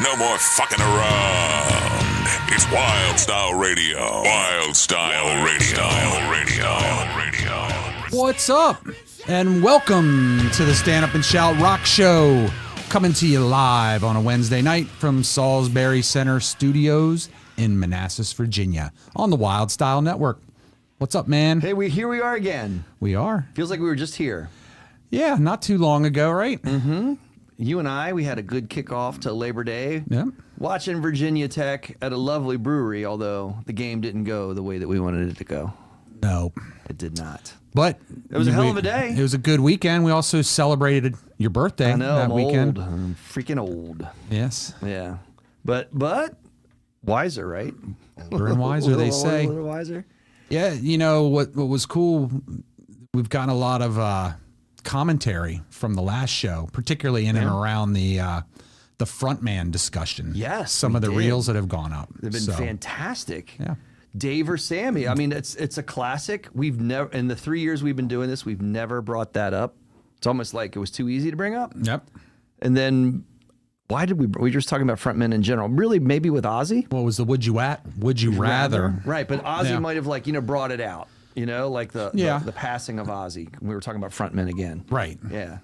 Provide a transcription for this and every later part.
No more fucking around. It's Wild Style Radio. Wild Style Radio. What's up? And welcome to the Stand Up and Shout Rock Show. Coming to you live on a Wednesday night from Salisbury Center Studios in Manassas, Virginia, on the Wild Style Network. What's up, man? Hey, here we are again. We are. Feels like we were just here. Yeah, not too long ago, right? Mm-hmm. You and I, we had a good kickoff to Labor Day. Yeah. Watching Virginia Tech at a lovely brewery, although the game didn't go the way that we wanted it to go. No. It did not. But it was a hell of a day. It was a good weekend. We also celebrated your birthday that weekend. I'm freaking old. Yes. Yeah. But wiser, right? Older and wiser, they say. A little wiser. Yeah, you know what was cool, we've gotten a lot of commentary from the last show, particularly in and around the frontman discussion. Yes, some of the reels that have gone up. They've been fantastic. Yeah. Dave or Sammy. I mean, it's a classic. We've never, in the 3 years we've been doing this, we've never brought that up. It's almost like it was too easy to bring up. Yep. And then why did we were just talking about frontmen in general? Really, maybe with Ozzy? What was the would you rather? Right, but Ozzy might have brought it out. You know, like the passing of Ozzy. We were talking about frontmen again. Right. Yeah.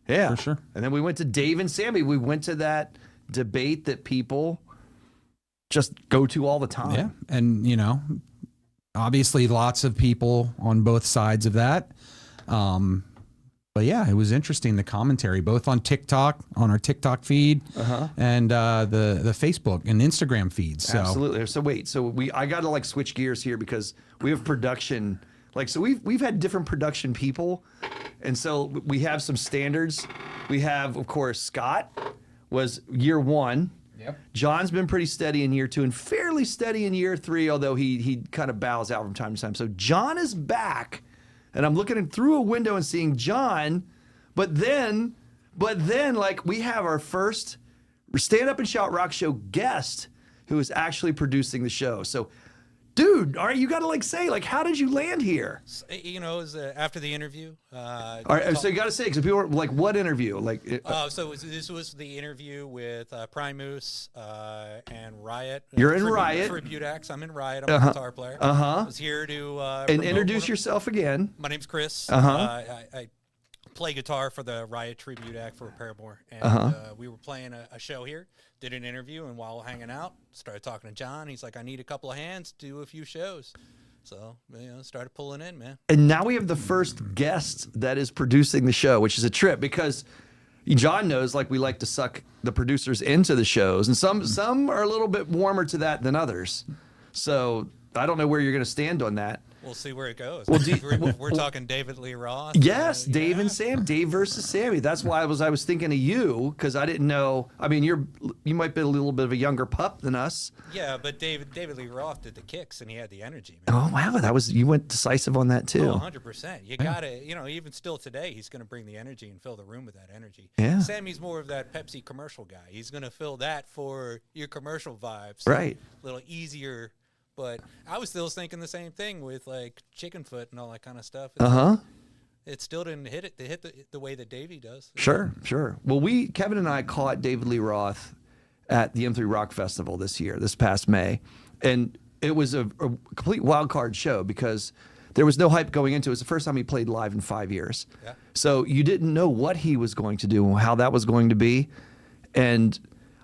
Yeah. For sure. And then we went to Dave and Sammy. We went to that debate that people just go to all the time. Yeah. And, you know, obviously lots of people on both sides of that. But yeah, it was interesting, the commentary, both on TikTok, on our TikTok feed, and the Facebook and Instagram feeds. So. Absolutely. So wait, I got to switch gears here because we have production. We've had different production people, and so we have some standards. We have, of course, Scott was year one. Yep. John's been pretty steady in year two and fairly steady in year three, although he kind of bows out from time to time. So John is back. And I'm looking through a window and seeing John, but then we have our first Stand Up and Shout Rock Show guest who is actually producing the show. So, dude, all right, you got to say, how did you land here? You know, it was after the interview. All right, so you got to say, because people are like, what interview? This was the interview with Primus and Riot. You're in Riot. Tribute acts. I'm in Riot. I'm a guitar player. I was here to and introduce yourself again. My name's Chris. I play guitar for the Riot tribute act for Paramore, and we were playing a show here. Did an interview, and while hanging out, started talking to John. He's like, "I need a couple of hands to do a few shows." So, started pulling in, man. And now we have the first guest that is producing the show, which is a trip because John knows we like to suck the producers into the shows, and some are a little bit warmer to that than others. So I don't know where you're going to stand on that. We'll see where it goes. Well, we're talking David Lee Roth. Yes, Dave and Sam. Dave versus Sammy. That's why I was thinking of you, because I didn't know. I mean, you might be a little bit of a younger pup than us. Yeah, but David Lee Roth did the kicks and he had the energy, man. Oh wow, you went decisive on that too. Oh, 100%. You gotta, even still today, he's gonna bring the energy and fill the room with that energy. Yeah. Sammy's more of that Pepsi commercial guy. He's gonna fill that for your commercial vibes. Right. A little easier. But I was still thinking the same thing with chicken foot and all that kind of stuff. It still didn't hit the way that Davey does. Sure. Well, Kevin and I caught David Lee Roth at the M3 Rock Festival this past May, and it was a complete wild card show because there was no hype going into it. It was the first time he played live in 5 years. Yeah. So you didn't know what he was going to do and how that was going to be, and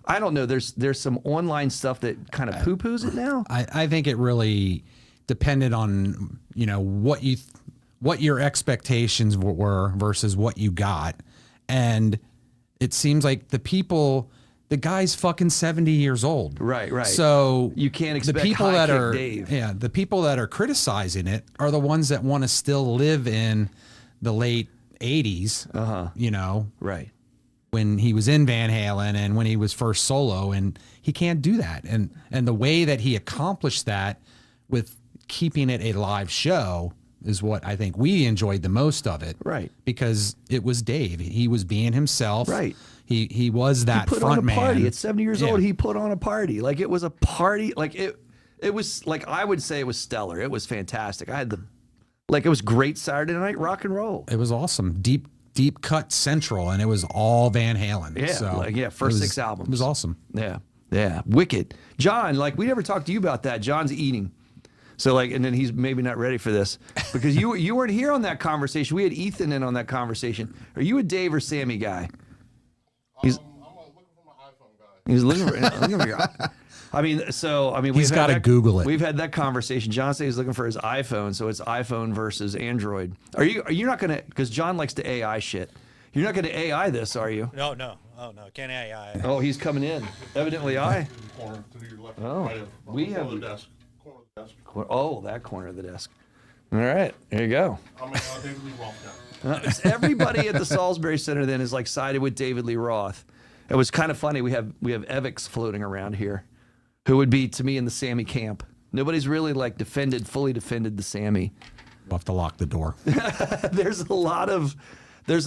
I don't know. There's some online stuff that kind of poo-poos it now. I think it really depended on what your expectations were versus what you got, and it seems like the guy's fucking 70 years old. Right. So you can't expect the people Dave. Yeah, the people that are criticizing it are the ones that want to still live in the late 80s. Right. When he was in Van Halen and when he was first solo, and he can't do that. And the way that he accomplished that with keeping it a live show is what I think we enjoyed the most of it. Right. Because it was Dave. He was being himself. Right. He was that front man. He put on a party. At 70 years old, he put on a party. It was a party. It was I would say it was stellar. It was fantastic. It was great Saturday night rock and roll. It was awesome. Deep cut central, and it was all Van Halen. Yeah, so first 6 albums. It was awesome. Yeah. Yeah, wicked. John, like we never talked to you about that. John's eating. So like, and then he's maybe not ready for this because you weren't here on that conversation. We had Ethan in on that conversation. Are you a Dave or Sammy guy? I'm looking for my iPhone guy. He's looking for your. He's got to Google it. We've had that conversation. John said he's looking for his iPhone, so it's iPhone versus Android. Are you not gonna? Because John likes to AI shit. You're not gonna AI this, are you? No. Oh no, can't AI. Oh, he's coming in. Evidently, Corner to your left. Oh, right we corner have- of the desk. Corner of the desk. Oh, that corner of the desk. All right, there you go. I'm David Lee Roth now. Everybody at the Salisbury Center then is like sided with David Lee Roth. It was kind of funny. We have Evix floating around here, who would be to me in the Sammy camp. Nobody's really like fully defended the Sammy. We'll have to lock the door. There's a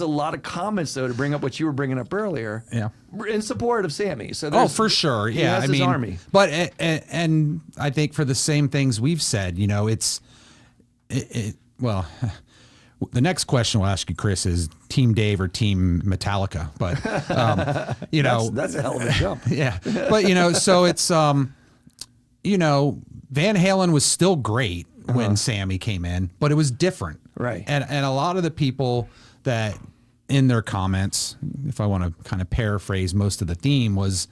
lot of comments though to bring up what you were bringing up earlier. Yeah. In support of Sammy. So For sure. he Yeah. has his army. But and I think for the same things we've said, well, the next question we'll ask you, Chris, is Team Dave or Team Metallica? But that's a hell of a jump. yeah. But so it's Van Halen was still great when Sammy came in, but it was different. Right. And a lot of the people that in their comments, if I want to kind of paraphrase most of the theme, was,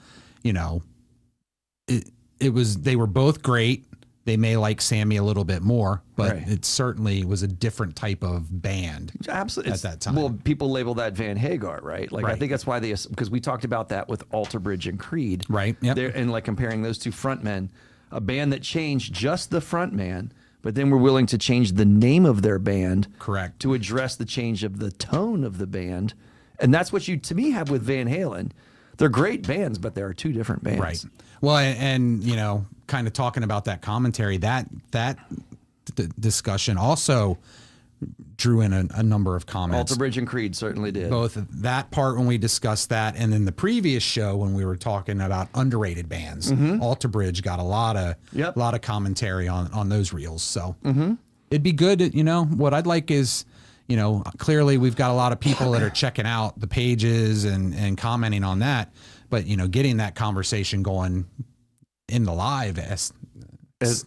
they were both great. They may like Sammy a little bit more, but Right. it certainly was a different type of band. Absolutely. At that time. Well, people label that Van Hagar, right? Like I Right. think that's why because we talked about that with Alter Bridge and Creed. Right, yep. And like comparing those two frontmen, a band that changed just the frontman, but then were willing to change the name of their band. Correct. To address the change of the tone of the band. And that's what you, to me, have with Van Halen. They're great bands, but there are two different bands. Right. Well, and kind of talking about that commentary, that discussion also drew in a number of comments. Alter Bridge and Creed certainly did. Both that part when we discussed that, and then the previous show when we were talking about underrated bands. Alter Bridge got a lot of commentary on those reels. So it'd be good. What I'd like is, clearly we've got a lot of people that are checking out the pages and commenting on that, but getting that conversation going in the live As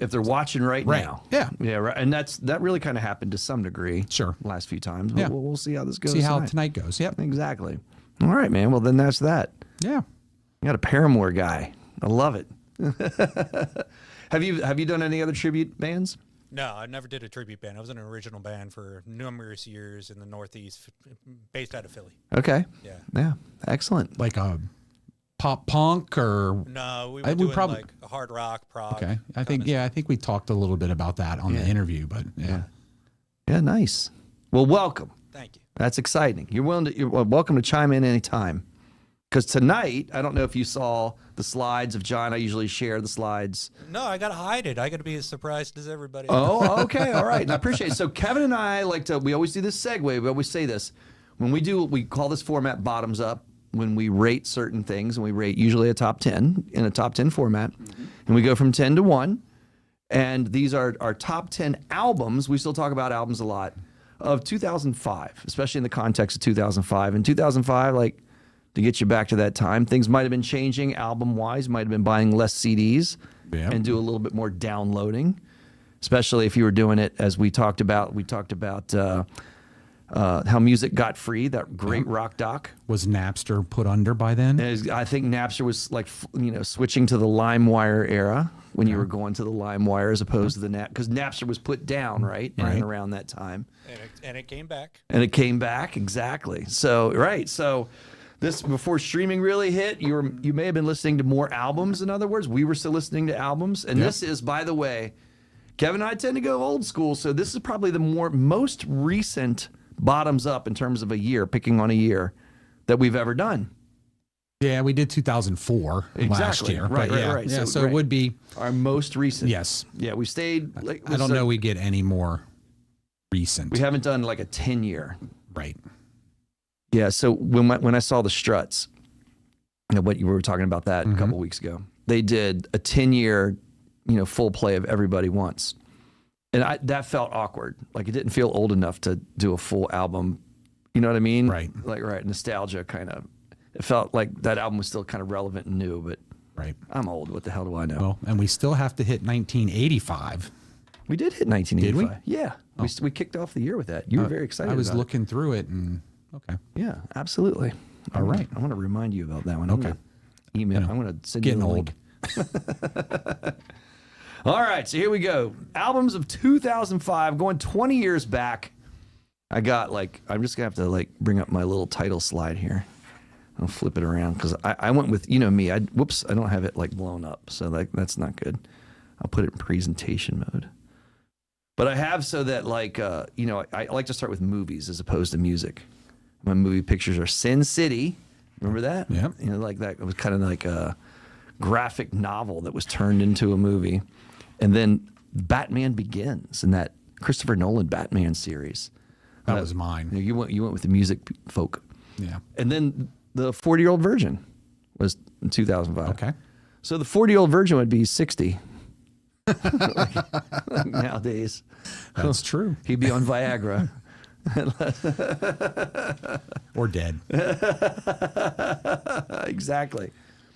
if they're watching right now. Yeah. Yeah, right. And that really kind of happened to some degree. Sure. Last few times. But Yeah. we'll see how this goes. See how tonight goes. Yep. Exactly. All right, man. Well, then that's that. Yeah. You got a Paramore guy. I love it. Have you done any other tribute bands? No, I never did a tribute band. I was in an original band for numerous years in the Northeast, based out of Philly. Okay. Yeah. Yeah. Excellent. Like a pop punk or No, we I were would doing probably- like a hard rock, prog. okay. I think we talked a little bit about that on the interview, but yeah. Yeah. Nice. Well, welcome. Thank you. That's exciting. You're welcome to chime in anytime. Because tonight, I don't know if you saw the slides of John. I usually share the slides. No, I got to hide it. I got to be as surprised as everybody. Oh, okay. All right. And I appreciate it. So Kevin and I we always do this segue. We always say this. When we call this format bottoms up, when we rate certain things, and we rate usually a top 10 in a top 10 format, and we go from 10 to 1. And these are our top 10 albums. We still talk about albums a lot of 2005, especially in the context of 2005. In 2005, like, to get you back to that time, things might have been changing album-wise. Might have been buying less CDs and do a little bit more downloading, especially if you were doing it as we talked about. We talked about how music got free, that great rock doc. Was Napster put under by then? I think Napster was like, switching to the LimeWire era when you were going to the LimeWire as opposed to the because Napster was put down, right? And around that time. And it came back. And it came back, exactly. So, right. So this, before streaming really hit, you may have been listening to more albums. In other words, we were still listening to albums. And this is, by the way, Kevin and I tend to go old school. So this is probably the most recent bottoms up in terms of a year, picking on a year that we've ever done. Yeah, we did 2004 last year. Right, but right. Yeah, so it would be our most recent. Yes. Yeah, we stayed. I don't know we get any more recent. We haven't done like a 10-year. Right. Yeah, so when I saw the Struts, what you were talking about that a couple weeks ago, they did a 10-year, full play of Everybody Wants. And that felt awkward. Like, it didn't feel old enough to do a full album. You know what I mean? Right. Like, nostalgia kind of. It felt like that album was still kind of relevant and new, but Right. I'm old. What the hell do I know? Well, and we still have to hit 1985. We did hit 1985. Did we? Yeah. We kicked off the year with that. You were very excited. I was about looking through it and okay. Yeah, absolutely. All right. I want to remind you about that one. Okay. Email. I'm going to send you Getting a old. link. All right, so here we go. Albums of 2005, going 20 years back. I got I'm just going to have to bring up my little title slide here. I'll flip it around because I went with, me. I don't have it blown up. So that's not good. I'll put it in presentation mode. But I have so that I like to start with movies as opposed to music. My movie pictures are Sin City. Remember that? Yeah. That. It was kind of like a graphic novel that was turned into a movie. And then Batman Begins in that Christopher Nolan Batman series. That was mine. You went with the music folk. Yeah. And then the 40-Year-Old Virgin was in 2005. Okay. So the 40-Year-Old Virgin would be 60 nowadays. That's true. He'd be on Viagra. Or dead. Exactly.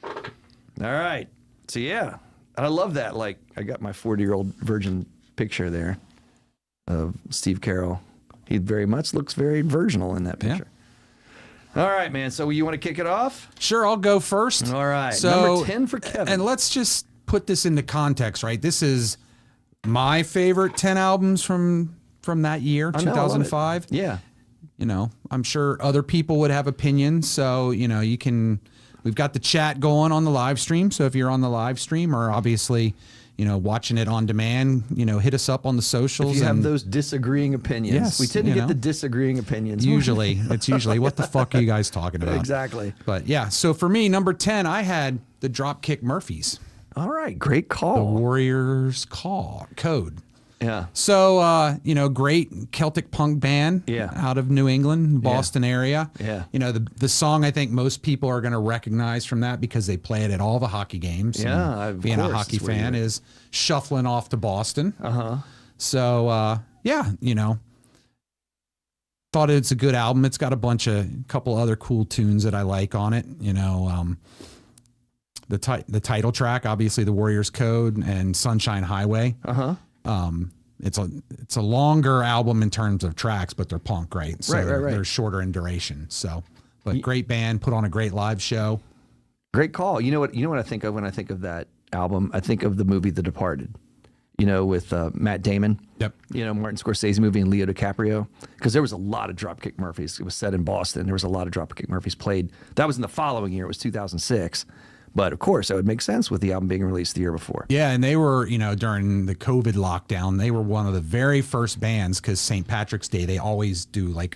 All right. So yeah, I love that. I got my 40-Year-Old Virgin picture there of Steve Carroll. He very much looks very virginal in that picture. All right, man. So you want to kick it off? Sure, I'll go first. All right. So, number 10 for Kevin. And let's just put this into context, right? This is my favorite 10 albums from that year, I know, I love it. 2005. Yeah. I'm sure other people would have opinions. So, we've got the chat going on the live stream. So if you're on the live stream or obviously, watching it on demand, hit us up on the socials. If you have those disagreeing opinions. Yes, We tend to get the disagreeing opinions. It's usually, what the fuck are you guys talking about? Exactly. But yeah, so for me, number 10, I had the Dropkick Murphys, All right. Great the call. Warriors Code. Yeah. So, great Celtic punk band out of New England, Boston area. Yeah. The song I think most people are going to recognize from that because they play it at all the hockey games. Yeah, And of being course, a hockey that's where fan you- is Shuffling Off to Boston. Uh-huh. So, thought it's a good album. It's got a couple other cool tunes that I like on it. The title track, obviously the Warriors Code and Sunshine Highway. Uh-huh. It's a longer album in terms of tracks, but they're punk, right? So Right. they're shorter in duration. So, but great band, put on a great live show. Great call. You know what I think of when I think of that album? I think of the movie The Departed. With Matt Damon. Yep. Martin Scorsese movie and Leo DiCaprio. Because there was a lot of Dropkick Murphys. It was set in Boston. There was a lot of Dropkick Murphys played. That was in the following year. It was 2006. But of course, that would make sense with the album being released the year before. Yeah, and they were, during the COVID lockdown, they were one of the very first bands because St. Patrick's Day, they always do a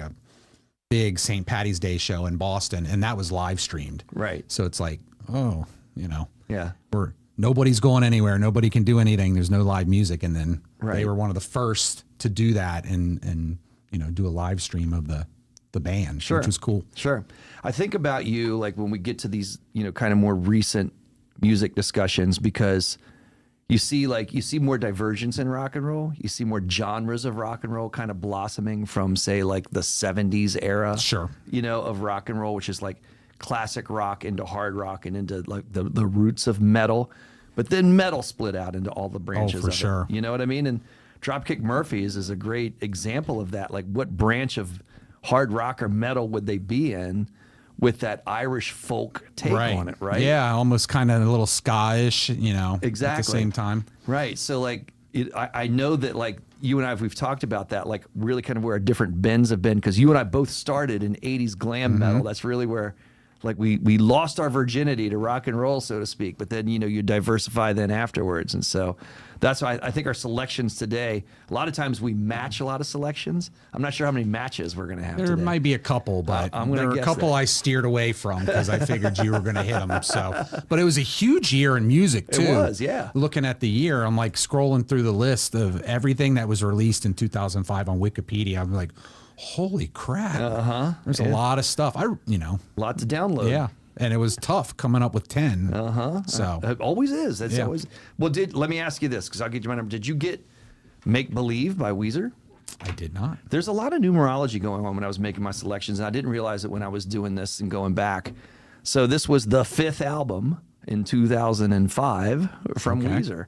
big St. Patty's Day show in Boston, and that was live streamed. Right. So it's Yeah. nobody's going anywhere, nobody can do anything. There's no live music, and then Right. they were one of the first to do that and do a live stream of the band, Sure. which was cool. Sure. I think about you when we get to these, kind of more recent music discussions because you see more divergence in rock and roll. You see more genres of rock and roll kind of blossoming from say the 70s era. Sure. Of rock and roll, which is classic rock into hard rock and into the roots of metal. But then metal split out into all the branches for of sure. it. You know what I mean? And Dropkick Murphys is a great example of that. What branch of hard rock or metal would they be in with that Irish folk take on it, right? Yeah, almost kind of a little ska-ish, Exactly. at the same time. Right. So I know that you and I, we've talked about that, really kind of where our different bends have been because you and I both started in 80s glam metal. That's really where we lost our virginity to rock and roll, so to speak, but then, you diversify then afterwards. And so that's why I think our selections today, a lot of times we match a lot of selections. I'm not sure how many matches we're going to have There today. might be a couple, but I'm gonna there are a guess couple that. I steered away from because I figured you were going to hit them. So, but it was a huge year in music too. It was, yeah. Looking at the year, I'm scrolling through the list of everything that was released in 2005 on Wikipedia. I'm like, holy crap! There's a lot of stuff. A lot to download. Yeah, and it was tough coming up with 10. So It always is. That's Yeah. always. Well, let me ask you this because I'll get you my number. Did you get Make Believe by Weezer? I did not. There's a lot of numerology going on when I was making my selections, and I didn't realize it when I was doing this and going back. So this was the 5th album, in 2005 from Weezer.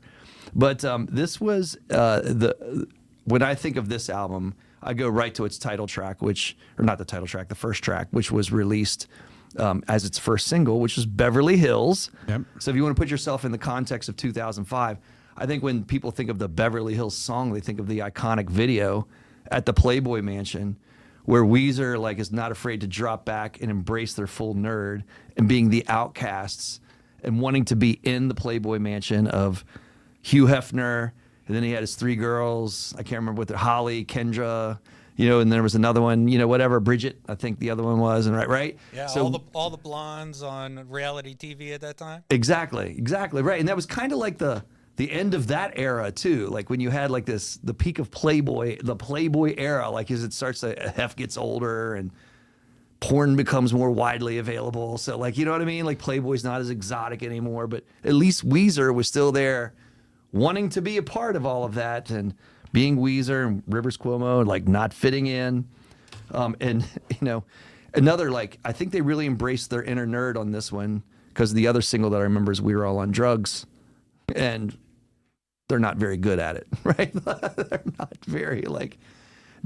But this was when I think of this album, I go right to its title track, the first track, which was released as its first single, which was Beverly Hills. Yep. So if you want to put yourself in the context of 2005, I think when people think of the Beverly Hills song, they think of the iconic video at the Playboy Mansion, where Weezer like is not afraid to drop back and embrace their full nerd and being the outcasts and wanting to be in the Playboy Mansion of Hugh Hefner, and then he had his 3 girls. I can't remember what they're, Holly, Kendra, and there was another one, whatever, Bridget, I think the other one was, and right? Yeah, so, all the blondes on reality TV at that time. Exactly, right. And that was kind of like the end of that era too. Like when you had like the peak of Playboy, the Playboy era, like as it starts to, Hef gets older and porn becomes more widely available. So like, you know what I mean? Like Playboy's not as exotic anymore, but at least Weezer was still there wanting to be a part of all of that and being Weezer and Rivers Cuomo and like not fitting in. And another, like, I think they really embraced their inner nerd on this one, because the other single that I remember is We Were All on Drugs, and they're not very good at it, right? They're not very like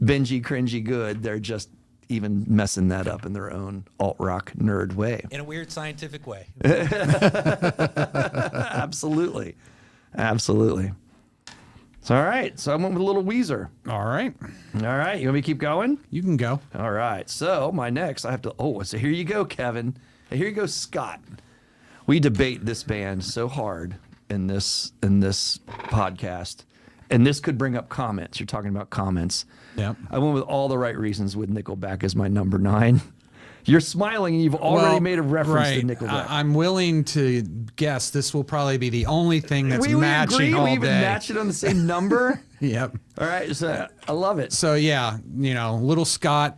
bingy, cringy good. They're just even messing that up in their own alt-rock nerd way. In a weird scientific way. Absolutely. So, all right. So I went with a little Weezer. All right. All right. You want me to keep going? You can go. All right. So my next, I have to, so here you go, Kevin. And here you go, Scott. We debate this band so hard in this podcast. And this could bring up comments. You're talking about comments. Yep. I went with all the right reasons with Nickelback as my number 9. You're smiling and you've already made a reference to Nickelback. I'm willing to guess this will probably be the only thing that's matching agree? all We even day. match it on the same number? Yep. All right. So I love it. So yeah, little Scott,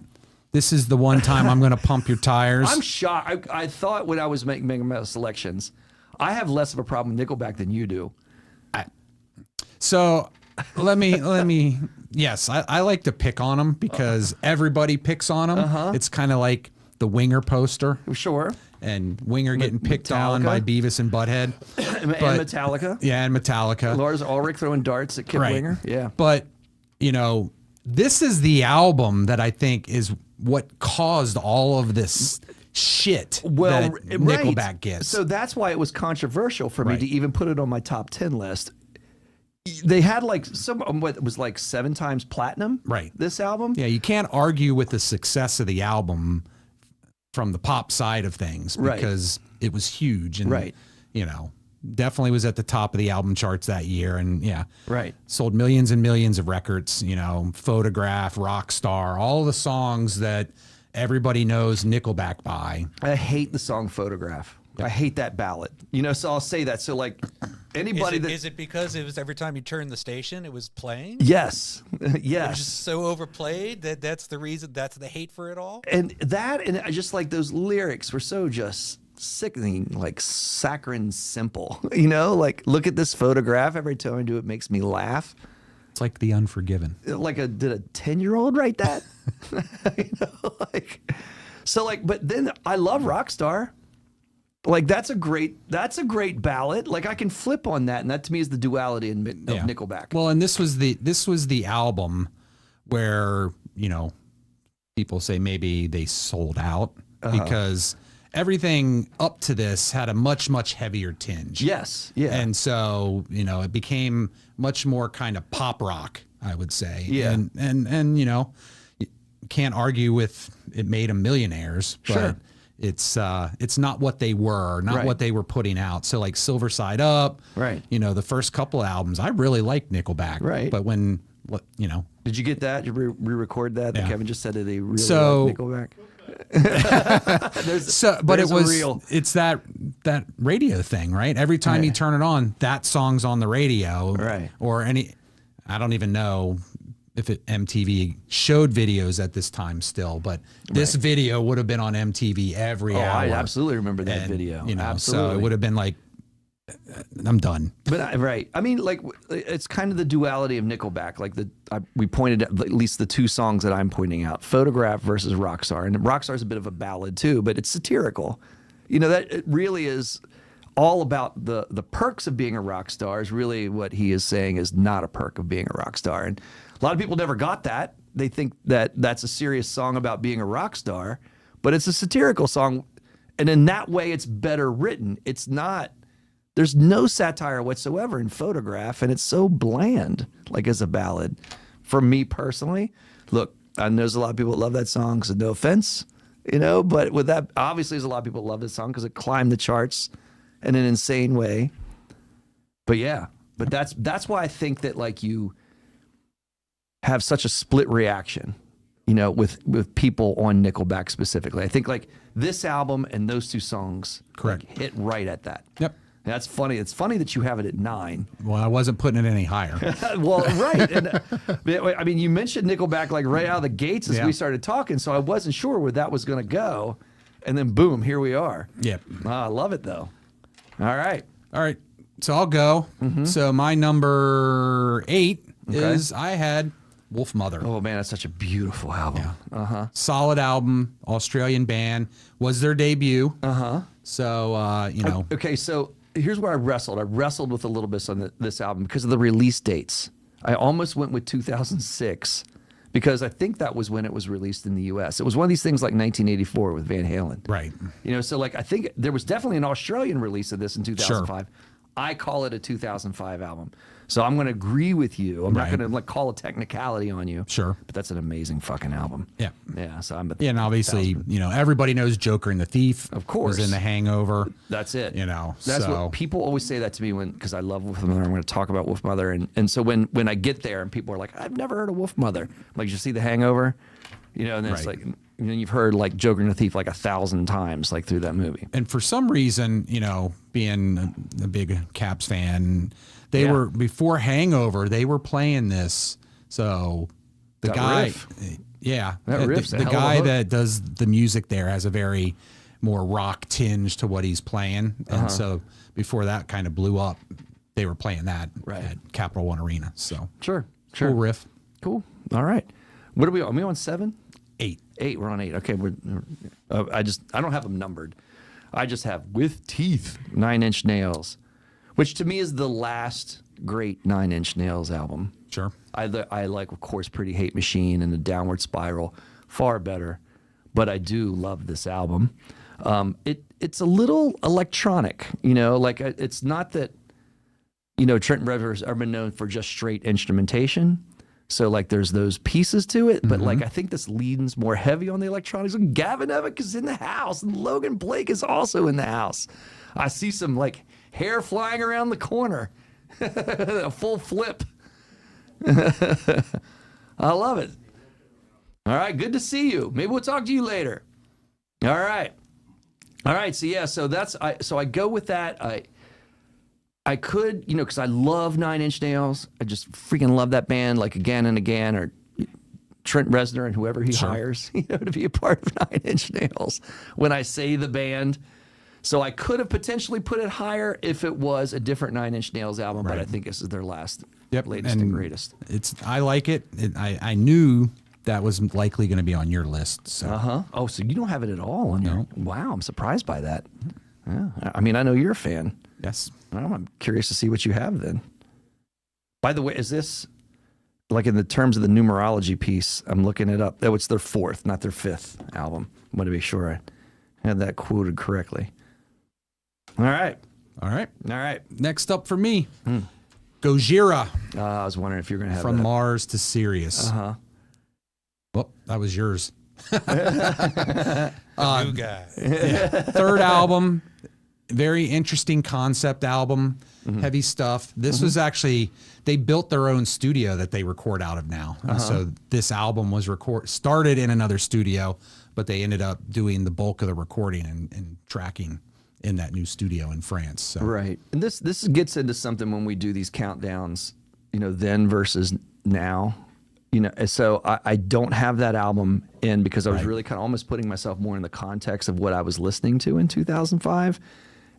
this is the one time I'm going to pump your tires. I'm shocked. I thought when I was making my selections, I have less of a problem with Nickelback than you do. So let me. Yes, I like to pick on them because everybody picks on them. It's kind of like the Winger poster. Sure. And Winger getting picked on by Beavis and Butthead. And Metallica. Yeah, and Metallica. Lars Ulrich throwing darts at Kip Winger. Yeah. But, this is the album that I think is what caused all of this shit that Nickelback gets. So that's why it was controversial for me to even put it on my top 10 list. They had like what was like 7 times platinum. Right. This album. Yeah, you can't argue with the success of the album from the pop side of things because it was huge and definitely was at the top of the album charts that year and sold millions and millions of records, Photograph, Rockstar, all the songs that everybody knows Nickelback by. I hate the song Photograph. I hate that ballad. So I'll say that. So like anybody is it because it was every time you turned the station it was playing? Yes. Yes. It was just so overplayed that's the reason, that's the hate for it all. And I just like those lyrics were so just sickening, like saccharine simple. Like look at this photograph. Every time I do it makes me laugh. It's like The Unforgiven. Like did a 10-year-old write that? But then I love Rockstar. Like that's a great ballad. Like I can flip on that, and that to me is the duality of Nickelback. Well, and this was the album where people say maybe they sold out because everything up to this had a much heavier tinge. Yes, yeah, and so it became much more kind of pop rock, I would say. Yeah, and you can't argue with it made them millionaires, but sure. It's not what they were, what they were putting out. So like Silver Side Up, the first couple albums, I really liked Nickelback. Right. But when, Did you get that? Did you re-record that? Yeah. Kevin just said that he really liked Nickelback. It's that radio thing, right? Every time you turn it on, that song's on the radio. Right. Or I don't even know if MTV showed videos at this time still, but this video would have been on MTV every hour. I absolutely remember that video. Absolutely. So it would have been like, I'm done. But I mean, like it's kind of the duality of Nickelback. Like we pointed at least the 2 songs that I'm pointing out: Photograph versus Rockstar. And Rockstar is a bit of a ballad too, but it's satirical. That it really is all about the perks of being a rock star is really what he is saying is not a perk of being a rock star. And a lot of people never got that. They think that that's a serious song about being a rock star, but it's a satirical song. And in that way, it's better written. It's not, there's no satire whatsoever in Photograph, and it's so bland, like as a ballad. For me personally, look, I know there's a lot of people that love that song, so no offense, but with that, obviously there's a lot of people that love this song because it climbed the charts in an insane way. But yeah, but that's why I think that like you have such a split reaction, with people on Nickelback specifically. I think like this album and those two songs Correct. like, hit right at that. Yep. That's funny. It's funny that you have it at 9. Well, I wasn't putting it any higher. Well, right. And, I mean, you mentioned Nickelback like right out of the gates as Yeah. we started talking, so I wasn't sure where that was going to go. And then boom, here we are. Yep. I love it though. All right. All right. So I'll go. So my number 8 Okay. is I had Wolf Mother. Oh man, that's such a beautiful album. Yeah. Solid album, Australian band, was their debut. So, Okay, so here's where I wrestled. I wrestled with a little bit on this album because of the release dates. I almost went with 2006 because I think that was when it was released in the U.S. It was one of these things like 1984 with Van Halen. Right. So like I think there was definitely an Australian release of this in 2005. I call it a 2005 album. So I'm going to agree with you. I'm not Right. going to like call a technicality on you. Sure. But that's an amazing fucking album. Yeah. Yeah. So I'm. Yeah, and obviously, everybody knows Joker and the Thief. Of course. Was in The Hangover. That's it. so. That's what people always say that to me because I love Wolf Mother. I'm going to talk about Wolf Mother, and so when I get there and people are like, I've never heard of Wolf Mother. I'm like, you see The Hangover, and then it's Right. like, and then you've heard like Joker and the Thief like 1,000 times like through that movie. And for some reason, being a big Caps fan, they Yeah. were before Hangover. They were playing this, so the That guy, riff. yeah, That riff's a the hell of a guy hook. that does the music there has a very more rock tinge to what he's playing, and so before that kind of blew up, they were playing that Right. at Capital One Arena. So Sure. cool riff. Cool. All right. What are we on? Are we on 7? 8. 8. We're on 8. Okay. I don't have them numbered. I just have With Teeth, 9 Inch Nails, which to me is the last great 9 Inch Nails album. Sure. I like, of course, Pretty Hate Machine and The Downward Spiral far better, but I do love this album. It's a little electronic, like it's not that, Trent Reznor's are been known for just straight instrumentation. So like there's those pieces to it, but like I think this leans more heavy on the electronics. And Gavin Evick is in the house, and Logan Blake is also in the house. I see some like hair flying around the corner, a full flip. I love it. All right, good to see you. Maybe we'll talk to you later. All right. So yeah, so I go with that. I could, because I love 9 Inch Nails. I just freaking love that band, like again and again, or Trent Reznor and whoever he hires, to be a part of 9 Inch Nails. When I say the band, so I could have potentially put it higher if it was a different 9 Inch Nails album, but I think this is their latest and greatest. I like it. I knew that was likely going to be on your list. So. Oh, so you don't have it at all on there? Wow, I'm surprised by that. Yeah. I mean, I know you're a fan. Yes. Well, I'm curious to see what you have then. By the way, is this like in the terms of the numerology piece? I'm looking it up. Oh, it's their 4th, not their 5th album. I want to be sure I had that quoted correctly. All right. Next up for me, Gojira. I was wondering if you're going to have From that. Mars to Sirius. Well, that was yours. New guy. Third album, very interesting concept album, heavy stuff. This was actually, they built their own studio that they record out of now. So this album was started in another studio, but they ended up doing the bulk of the recording and tracking in that new studio in France. So. Right. And this gets into something when we do these countdowns, then versus now. So I don't have that album in because I was really kind of almost putting myself more in the context of what I was listening to in 2005.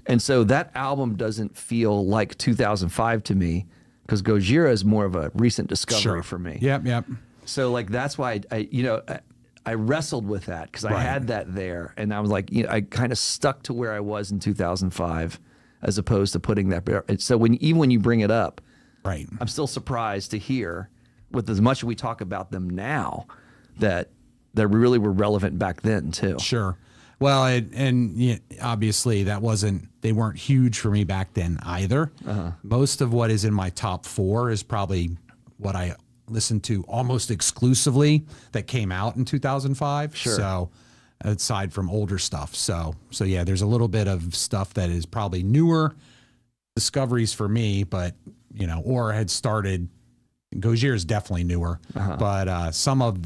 And so that album doesn't feel like 2005 to me because Gojira is more of a recent discovery for me. Yep. So like that's why I wrestled with that because I had that there and I was like, I kind of stuck to where I was in 2005. as opposed to putting that. So even when you bring it up, Right. I'm still surprised to hear, with as much as we talk about them now, that they really were relevant back then too. Sure. Well, obviously they weren't huge for me back then either. Most of what is in my top 4 is probably what I listened to almost exclusively that came out in 2005. Sure. So aside from older stuff. So yeah, there's a little bit of stuff that is probably newer discoveries for me, but or had started. Gojira is definitely newer, but some of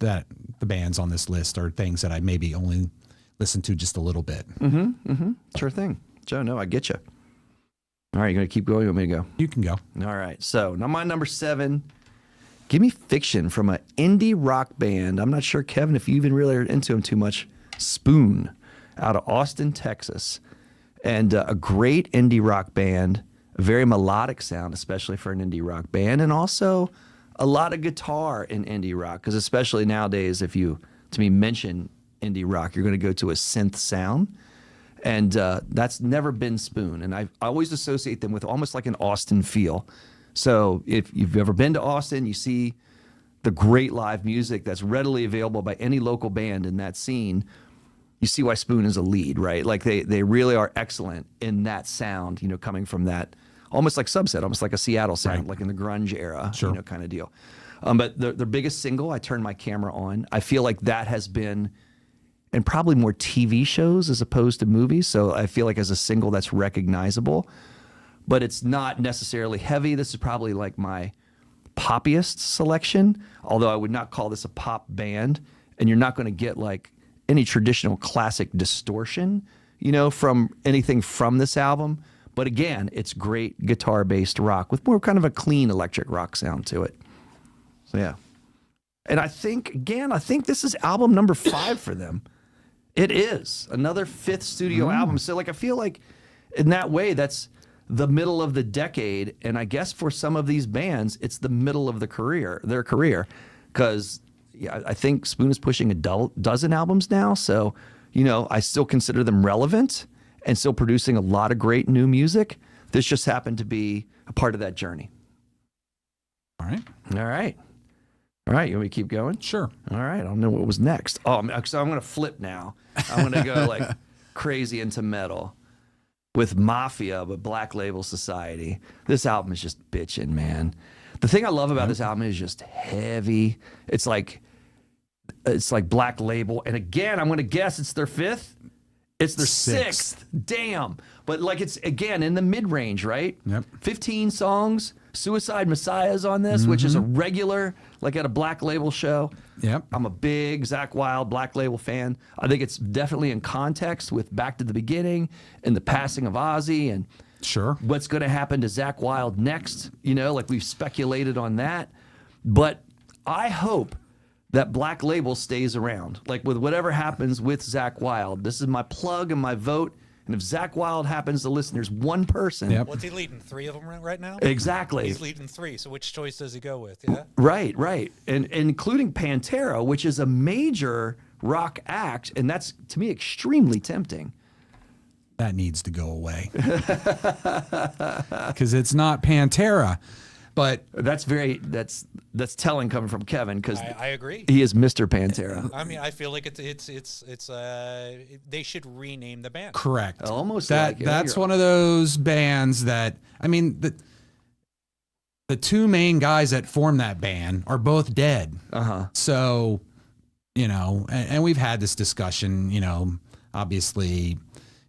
the bands on this list are things that I maybe only listen to just a little bit. Sure thing, Joe. No, I get you. All right, you gonna keep going? You want me to go? You can go. All right. So now my number 7. Give me Fiction from an indie rock band. I'm not sure, Kevin, if you even really are into them too much. Spoon, out of Austin, Texas, and a great indie rock band. A very melodic sound, especially for an indie rock band, and also a lot of guitar in indie rock. Because especially nowadays, if you mention indie rock, you're going to go to a synth sound, and that's never been Spoon. And I always associate them with almost like an Austin feel. So if you've ever been to Austin, you see the great live music that's readily available by any local band in that scene. You see why Spoon is a lead, right? Like they really are excellent in that sound, coming from that almost like Subset, almost like a Seattle sound, Right. like in the grunge era, Sure. kind of deal. But their biggest single, I Turned My Camera On, I feel like that has been in probably more TV shows as opposed to movies. So I feel like as a single that's recognizable, but it's not necessarily heavy. This is probably like my poppiest selection, although I would not call this a pop band. And you're not going to get like any traditional classic distortion, from anything from this album. But again, it's great guitar-based rock with more kind of a clean electric rock sound to it. So yeah. And I think this is album number 5 for them. It is another 5th studio album. So I feel like in that way, that's the middle of the decade. And I guess for some of these bands, it's the middle of their career. Because I think Spoon is pushing a dozen albums now. So, I still consider them relevant and still producing a lot of great new music. This just happened to be a part of that journey. All right. All right. All right. You want me to keep going? Sure. All right. I don't know what was next. So I'm going to flip now. I'm going to go like crazy into metal with Mafia, but Black Label Society. This album is just bitchin', man. The thing I love about this album is just heavy. It's like Black Label. And again, I'm going to guess it's their 5th. It's their 6th. Damn. But it's, again, in the mid-range, right? Yep. 15 songs. Suicide Messiah's on this, which is a regular, at a Black Label show. Yep. I'm a big Zakk Wylde Black Label fan. I think it's definitely in context with Back to the Beginning and the passing of Ozzy and Sure. what's going to happen to Zakk Wylde next. We've speculated on that. But I hope that Black Label stays around. With whatever happens with Zakk Wylde, this is my plug and my vote. And if Zakk Wylde happens to listen, there's one person. Yep. What's he leading? 3 of them right now? Exactly. He's leading 3. So which choice does he go with? Yeah. Right. And including Pantera, which is a major rock act. And that's, to me, extremely tempting. That needs to go away. Because it's not Pantera. But That's telling coming from Kevin, because I agree. he is Mr. Pantera. I mean, I feel like it's they should rename the band. correct. Almost that like it. that's You're- one of those bands that the 2 main guys that formed that band are both dead. So, and we've had this discussion, obviously,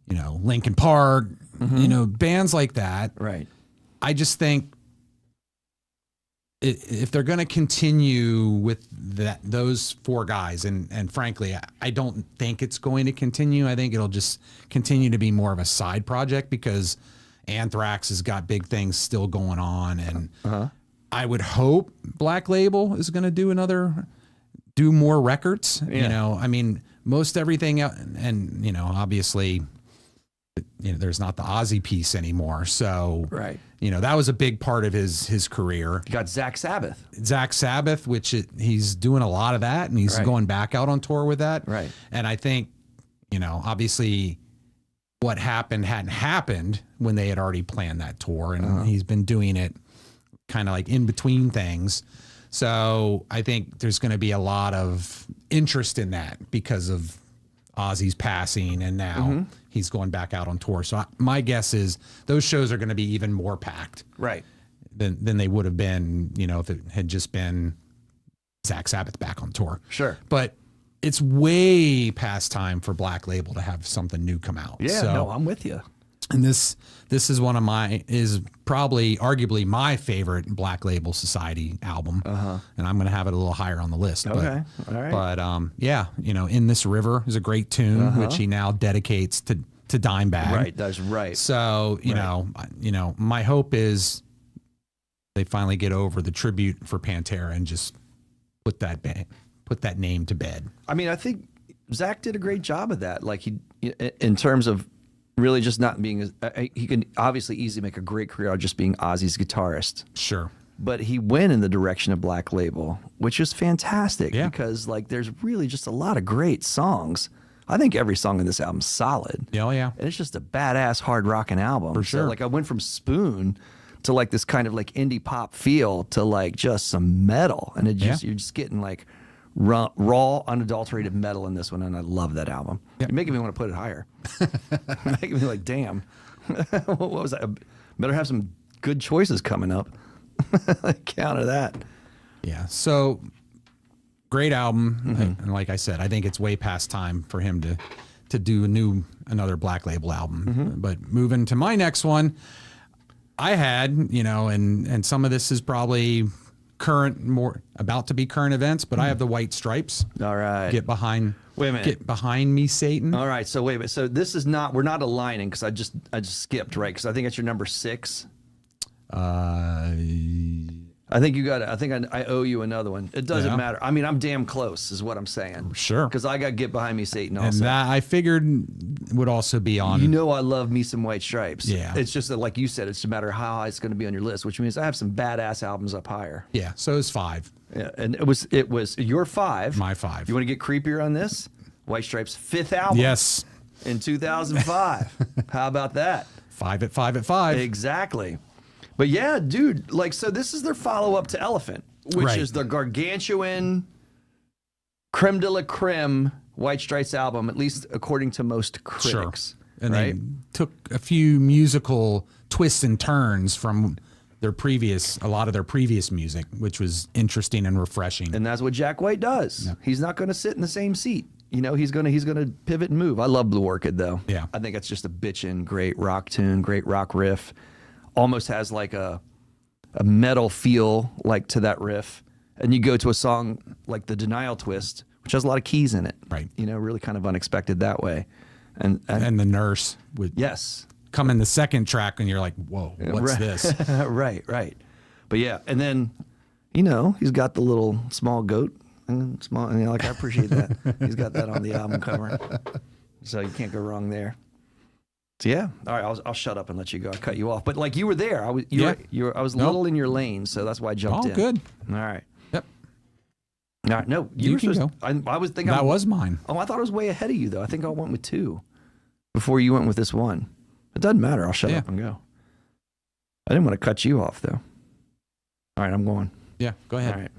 Linkin Park, bands like that. Right. I just think if they're going to continue with those 4 guys, and frankly, I don't think it's going to continue. I think it'll just continue to be more of a side project because Anthrax has got big things still going on, and I would hope Black Label is going to do more records. Yeah. Most everything, and obviously, there's not the Ozzy piece anymore. So, Right. that was a big part of his career. You got Zakk Sabbath. Zakk Sabbath, which he's doing a lot of that, and he's Right. going back out on tour with that. Right. And I think, obviously, what happened hadn't happened when they had already planned that tour, and he's been doing it kind of like in between things. So I think there's going to be a lot of interest in that because of Ozzy's passing, and now he's going back out on tour. So my guess is those shows are going to be even more packed, Right. than they would have been, if it had just been Zach Sabbath back on tour. Sure. But it's way past time for Black Label to have something new come out. Yeah, So, no, I'm with you. and this is is probably arguably my favorite Black Label Society album. And I'm going to have it a little higher on the list. Okay. All right. But yeah, In This River is a great tune, which he now dedicates to Dimebag. Right, that's right. So, my hope is they finally get over the tribute for Pantera and just put that name to bed. I mean, I think Zach did a great job of that. Like in terms of really just not being, he can obviously easily make a great career out of just being Ozzy's guitarist. Sure. But he went in the direction of Black Label, which is fantastic because there's really just a lot of great songs. I think every song in this album's solid. Oh yeah. And it's just a badass hard rocking album. For sure. So I went from Spoon to this kind of indie pop feel to just some metal, and you're just getting raw, unadulterated metal in this one, and I love that album. You're making me want to put it higher. Making me damn, what was that? Better have some good choices coming up. Counter that. Yeah. So great album, and like I said, I think it's way past time for him to do another Black Label album. But moving to my next one, I had, and some of this is probably more about to be current events, but I have the White Stripes. All right. Get behind. Wait a minute. Get behind me, Satan. All right. So wait a minute. So this is not. We're not aligning because I just skipped, right? Because I think it's your number 6. I think you got it. I think I owe you another one. It doesn't matter. I mean, I'm damn close, is what I'm saying. Sure. Because I got Get Behind Me, Satan. Also, And that I figured would also be on. I love me some White Stripes. Yeah. It's just that, like you said, it's a matter of how high it's going to be on your list, which means I have some badass albums up higher. Yeah. So it's 5. Yeah, and it was your 5. My 5. You want to get creepier on this? White Stripes' 5th album. Yes. In 2005. How about that? 5 at 5 at 5. Exactly. But yeah, dude, so this is their follow-up to Elephant, which is the gargantuan creme de la creme White Stripes album, at least according to most critics. And right? they took a few musical twists and turns from a lot of their previous music, which was interesting and refreshing. And that's what Jack White does. Yeah. He's not going to sit in the same seat. He's gonna pivot and move. I love Blue Orchid though. Yeah. I think it's just a bitchin' great rock tune, great rock riff. Almost has a metal feel to that riff. And you go to a song like The Denial Twist, which has a lot of keys in it. Right. Really kind of unexpected that way. And The Nurse would come in the second track and you're like, whoa, what's this? Right. But yeah, and then, he's got the little small goat. And small, I appreciate that. He's got that on the album cover. So you can't go wrong there. So yeah, all right. I'll shut up and let you go. I cut you off, but you were there. I was a little in your lane, so that's why I jumped in. Oh, good. All right. Yep. All right. No, you can go. I was thinking that was mine. Oh, I thought I was way ahead of you though. I think I went with 2 before you went with this one. It doesn't matter. I'll shut up and go. I didn't want to cut you off though. All right, I'm going. Yeah, go ahead. All right.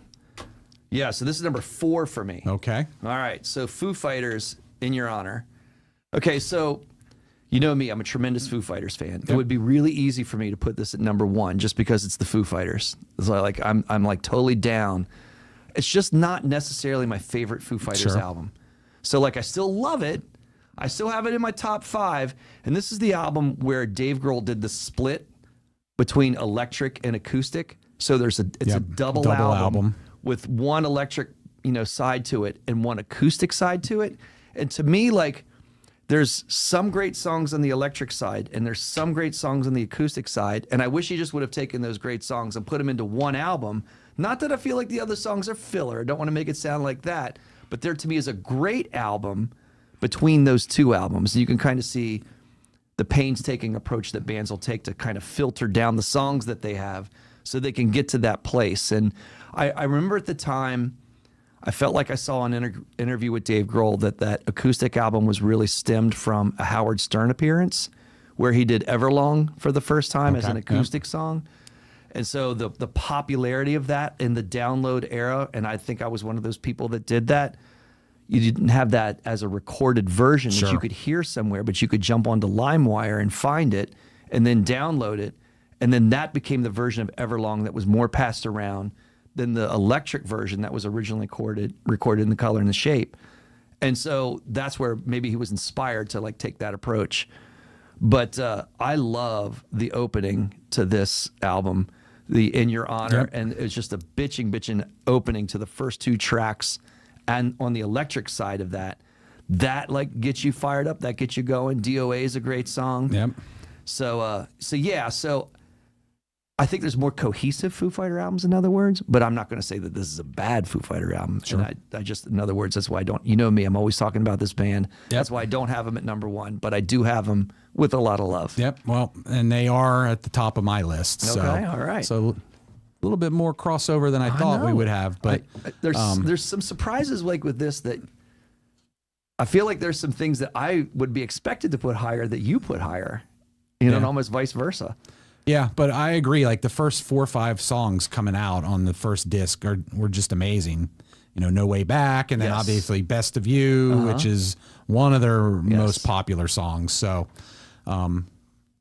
Yeah, so this is number 4 for me. Okay. All right, so Foo Fighters in your honor. Okay, so you know me, I'm a tremendous Foo Fighters fan. Yep. It would be really easy for me to put this at number 1 just because it's the Foo Fighters. It's I'm totally down. It's just not necessarily my favorite Foo Fighters album. So I still love it. I still have it in my top 5, and this is the album where Dave Grohl did the split between electric and acoustic. So it's a double album with one electric, side to it and one acoustic side to it. And to me, there's some great songs on the electric side and there's some great songs on the acoustic side. And I wish he just would have taken those great songs and put them into one album. Not that I feel like the other songs are filler. I don't want to make it sound like that. But there, to me, is a great album between those 2 albums. You can kind of see the painstaking approach that bands will take to kind of filter down the songs that they have so they can get to that place. And I remember at the time, I felt like I saw an interview with Dave Grohl that acoustic album was really stemmed from a Howard Stern appearance where he did Everlong for the first time as an acoustic song. And so the popularity of that in the download era, and I think I was one of those people that did that, you didn't have that as a recorded version that you could hear somewhere, but you could jump onto LimeWire and find it and then download it. And then that became the version of Everlong that was more passed around than the electric version that was originally recorded in the color and the shape. And so that's where maybe he was inspired to like take that approach. But I love the opening to this album, the In Your Honor, and it's just a bitching opening to the first two tracks. And on the electric side of that like gets you fired up, that gets you going. DOA is a great song. Yep. So I think there's more cohesive Foo Fighter albums, in other words, but I'm not going to say that this is a bad Foo Fighter album. Sure. And I just, in other words, that's why I don't, you know me, I'm always talking about this band. Yep. That's why I don't have them at number one, but I do have them with a lot of love. Yep. Well, and they are at the top of my list. Okay. So, all right. So a little bit more crossover than I thought we would have, but there's some surprises like with this that I feel like there's some things that I would be expected to put higher that you put higher, you know, and almost vice versa. Yeah, but I agree. Like the first 4 or 5 songs coming out on the first disc were just amazing. You know, No Way Back, and then obviously Best of You, which is one of their most popular songs. So,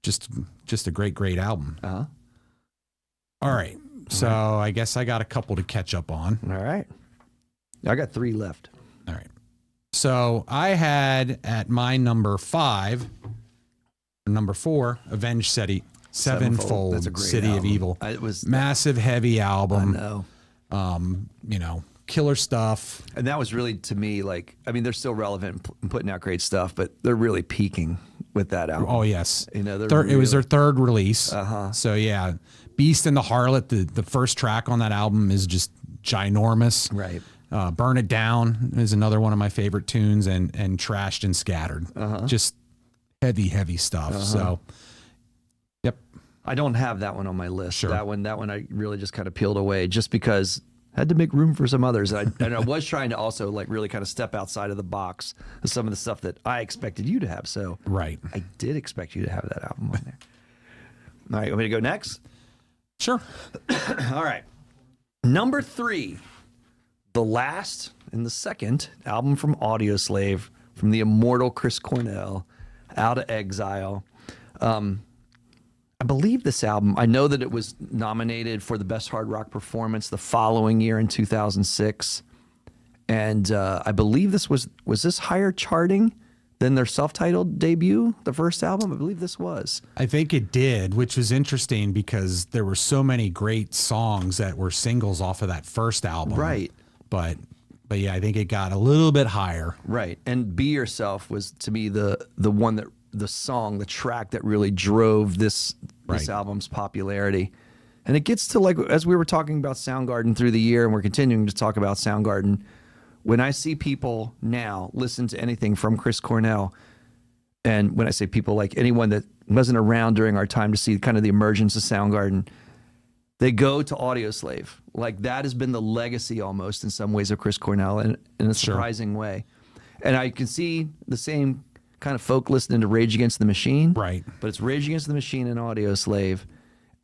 just a great album. All right, so I guess I got a couple to catch up on. All right, I got 3 left. All right, so I had at my number 5, number 4, Avenged Sevenfold. That's a great City album. of Evil. It was massive, heavy album. I know. You know, killer stuff. And that was really, to me, like, I mean, they're still relevant and putting out great stuff, but they're really peaking with that album. Oh yes, you know, it was their 3rd release. So yeah, Beast and the Harlot, the first track on that album is just ginormous. Right. Burn It Down is another one of my favorite tunes, and Trashed and Scattered. Just heavy stuff. So. Yep. I don't have that one on my list. Sure. That one I really just kind of peeled away just because I had to make room for some others. And I was trying to also like really kind of step outside of the box of some of the stuff that I expected you to have. So right. I did expect you to have that album on there. All right, want me to go next? Sure. All right. Number 3, the last and the second album from Audioslave, from the immortal Chris Cornell, Out of Exile. I believe this album, I know that it was nominated for the Best Hard Rock Performance the following year in 2006. And I believe this was this higher charting than their self-titled debut, the first album? I believe this was. I think it did, which was interesting because there were so many great songs that were singles off of that first album. Right. But yeah, I think it got a little bit higher. Right. And Be Yourself was, to me, the one that, the song, the track that really drove this album's popularity. And it gets to, like, as we were talking about Soundgarden through the year, and we're continuing to talk about Soundgarden, when I see people now listen to anything from Chris Cornell, and when I say people, like anyone that wasn't around during our time to see kind of the emergence of Soundgarden, they go to Audioslave. Like, that has been the legacy almost in some ways of Chris Cornell in a surprising way. And I can see the same kind of folk listening to Rage Against the Machine. Right. But it's Rage Against the Machine and Audioslave.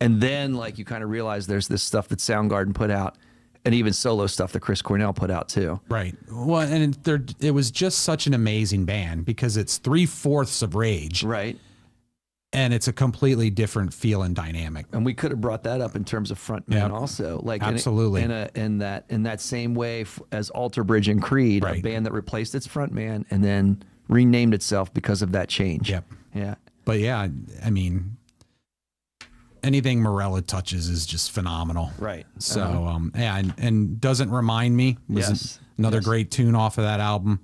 And then, like, you kind of realize there's this stuff that Soundgarden put out, and even solo stuff that Chris Cornell put out too. Right. Well, and it was just such an amazing band because it's 3/4 of Rage. Right. And it's a completely different feel and dynamic. And we could have brought that up in terms of frontman also. Like, absolutely. In that same way as Alter Bridge and Creed, a band that replaced its frontman and then renamed itself because of that change. Yep. Yeah. But yeah, I mean, anything Morella touches is just phenomenal. Right. So, and Doesn't Remind Me was another great tune off of that album.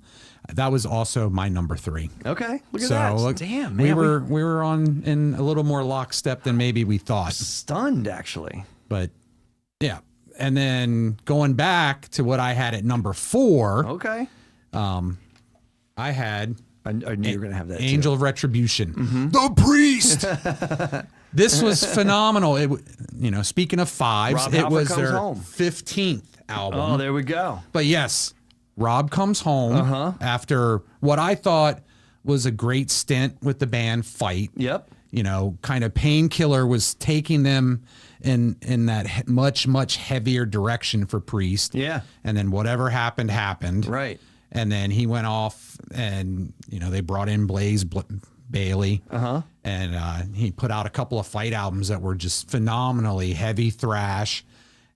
That was also my number 3. Okay. Look at that. Look, damn, man. We were on in a little more lockstep than maybe we thought. Stunned, actually. But yeah. And then going back to what I had at number 4. Okay. I had I knew you were going to have that Angel of Retribution. The Priest. This was phenomenal. It, speaking of 5s, Rob it Halford was Comes their Home. 15th album. Oh, there we go. But yes, Rob comes home after what I thought was a great stint with the band Fight. Yep. You know, kind of Painkiller was taking them in that much heavier direction for Priest. Yeah. And then whatever happened. Right. And then he went off, and you know they brought in Blaze Bailey. And he put out a couple of Fight albums that were just phenomenally heavy thrash.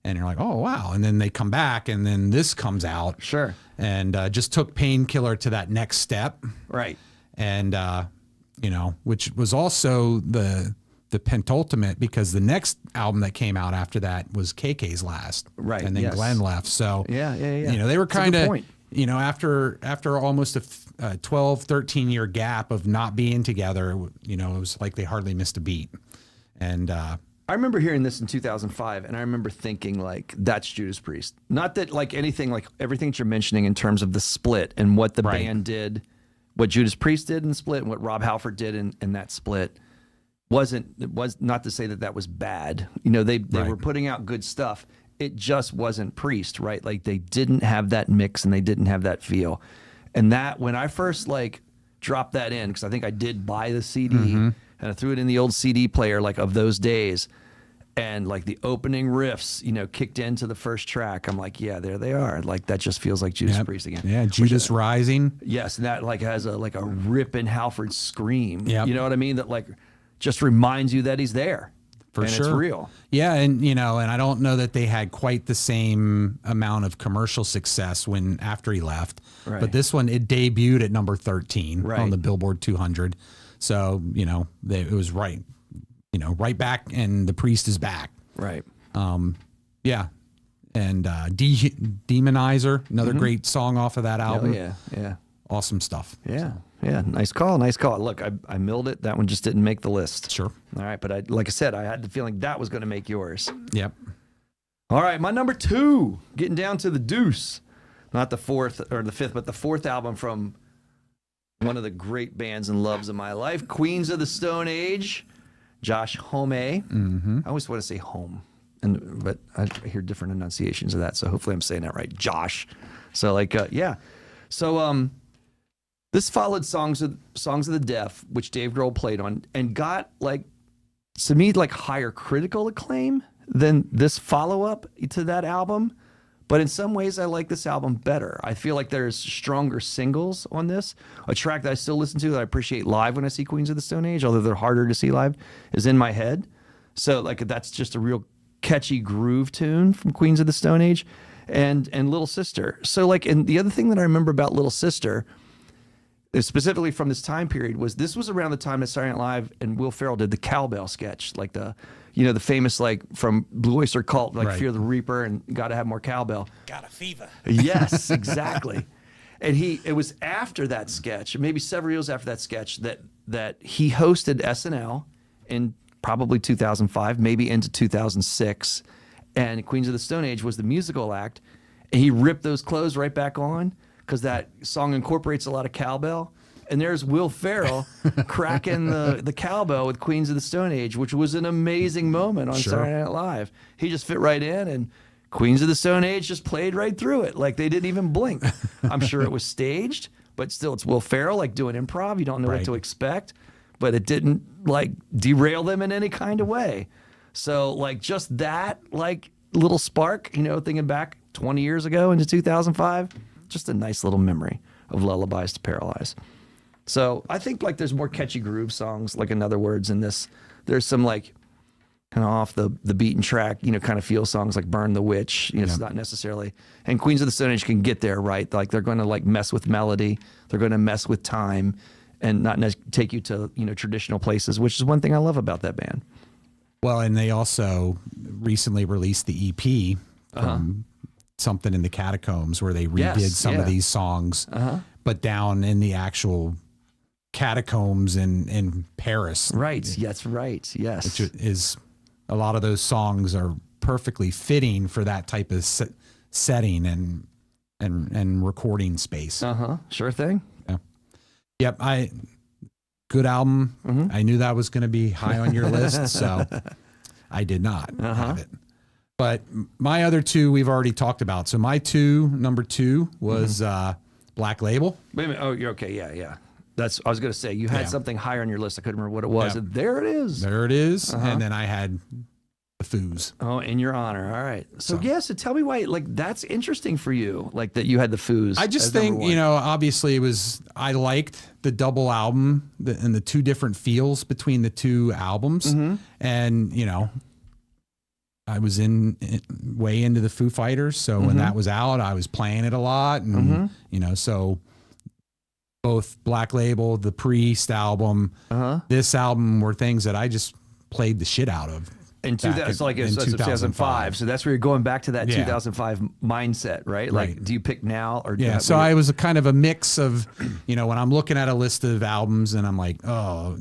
And you're like, oh wow! And then they come back, and then this comes out. Sure. And just took Painkiller to that next step. Right. And you know, which was also the penultimate, because the next album that came out after that was KK's last. Right, And then yes. Glenn left. So Yeah. you know, they were That's a kind good of, point. you know, after almost a 12, 13 year gap of not being together, you know, it was like they hardly missed a beat. And I remember hearing this in 2005, and I remember thinking, like, that's Judas Priest. Not that, like, anything, like, everything that you're mentioning in terms of the split and what the Right. band did, what Judas Priest did in the split and what Rob Halford did in that split was not to say that was bad. You know, they Right. were putting out good stuff. It just wasn't Priest, right? Like, they didn't have that mix and they didn't have that feel. And that, when I first, like, dropped that in, because I think I did buy the CD, and I threw it in the old CD player, like, of those days, and, like, the opening riffs, you know, kicked into the first track, I'm like, yeah, there they are. Like, that just feels like Judas Yep. Priest again. Yeah, Judas Rising. Yes, and that, like, has a ripping Halford scream. Yep. You know what I mean? That, like, just reminds you that he's there. For and sure. it's real. Yeah, and you know, and I don't know that they had quite the same amount of commercial success after he left. Right. But this one, it debuted at number 13 Right. on the Billboard 200. So, you know, it was right back, and the Priest is back. Right. Yeah. And Demonizer, another great song off of that Oh, album. yeah. Awesome stuff. Yeah. Yeah. Nice call. Look, I milled it. That one just didn't make the list. Sure. All right. But like I said, I had the feeling that was going to make yours. Yep. All right. My number 2, getting down to the deuce. Not the fourth or the fifth, but the fourth album from one of the great bands and loves of my life, Queens of the Stone Age, Josh Homme. I always want to say home, but I hear different enunciations of that, so hopefully I'm saying that right, Josh. So like, yeah. So this followed Songs of the Deaf, which Dave Grohl played on, and got, like, to me, like, higher critical acclaim than this follow-up to that album. But in some ways, I like this album better. I feel like there's stronger singles on this. A track that I still listen to that I appreciate live when I see Queens of the Stone Age, although they're harder to see live, is In My Head. So, like, that's just a real catchy groove tune from Queens of the Stone Age, and Little Sister. So, like, and the other thing that I remember about Little Sister, specifically from this time period, was this was around the time that Saturday Night Live and Will Ferrell did the cowbell sketch, like the famous, like, from Blue Oyster Cult, like, Right. Fear the Reaper and Gotta Have More Cowbell. Got a fever. Yes, exactly. And it was after that sketch, maybe several years after that sketch, that he hosted SNL in probably 2005, maybe into 2006. And Queens of the Stone Age was the musical act. And he ripped those clothes right back on because that song incorporates a lot of cowbell. And there's Will Ferrell cracking the cowbell with Queens of the Stone Age, which was an amazing moment on Sure. Saturday Night Live. He just fit right in, and Queens of the Stone Age just played right through it. Like, they didn't even blink. I'm sure it was staged, but still, it's Will Ferrell, like, doing improv. You don't know what Right. to expect, but it didn't, like, derail them in any kind of way. So, like, just that, like, little spark, thinking back 20 years ago into 2005, just a nice little memory of Lullabies to Paralyze. So I think, like, there's more catchy groove songs, like, in other words, in this. There's some, like, kind of off the beaten track, kind of feel songs like Burn the Witch. It's not necessarily. And Queens of the Stone Age can get there, right? Like, they're going to, like, mess with melody. They're going to mess with time and not take you to, traditional places, which is one thing I love about that band. Well, and they also recently released the EP from Something in the Catacombs, where they redid some of these songs, but down in the actual catacombs in Paris. Right. Yes. Right. Yes. Which is, a lot of those songs are perfectly fitting for that type of setting and recording space. Sure thing. Yep. Good album. I knew that was going to be high on your list, so I did not have it. But my other two we've already talked about. So my number two was Black Label. Wait a minute. Oh, you're okay. Yeah. I was going to say, you had something higher on your list. I couldn't remember what it was. Yeah. And there it is. There it is. And then I had the Foos. Oh, in your honor. All right. So tell me why, like, that's interesting for you, like that you had the Foos. I just as think, number one. obviously I liked the double album and the two different feels between the two albums. And, I was way into the Foo Fighters. So when that was out, I was playing it a lot. And, so both Black Label, the Priest album, this album were things that I just played the shit out of. In 2005. So that's where you're going back to that 2005 mindset, right? Like, do you pick now or so I was a kind of a mix of, when I'm looking at a list of albums and I'm like, oh,